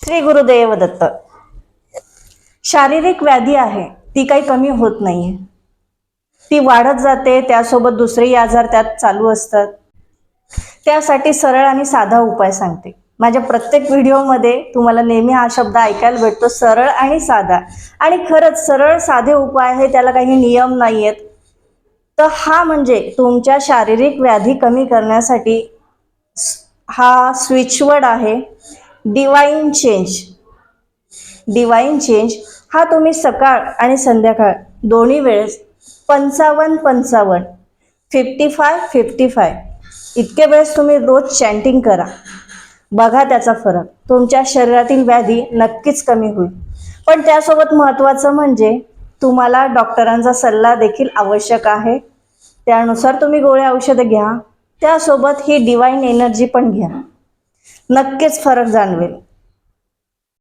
श्री गुरुदेव दत्त. शारीरिक व्याधी आहे ती काही कमी होत नाहीये, ती वाढत जाते. त्यासोबत दुसरेही आजार त्यात चालू असतात. त्यासाठी सरळ आणि साधा उपाय सांगते. माझ्या प्रत्येक व्हिडिओमध्ये तुम्हाला नेहमी हा शब्द ऐकायला भेटतो, सरळ आणि साधा. आणि खरंच सरळ साधे उपाय आहे, त्याला काही नियम नाहीयेत. तर हा म्हणजे तुमच्या शारीरिक व्याधी कमी करण्यासाठी हा स्विचवर्ड आहे, डिवाइन चेंज. डिवाइन चेंज हा तुम्ही सकाळ आणि संध्याकाळ दोन्ही वेळेस 55-55 55-55 इतके वेळेस तुम्ही रोज चॅन्टिंग करा. बघा त्याचा फरक. तुमच्या शरीरातील व्याधी नक्कीच कमी होईल. पण त्यासोबत महत्त्वाचं म्हणजे तुम्हाला डॉक्टरांचा सल्ला देखील आवश्यक आहे. त्यानुसार तुम्ही गोळ्या औषधं घ्या. त्यासोबत ही डिवाइन एनर्जी पण घ्या. नक्कीच फरक जाणवेल.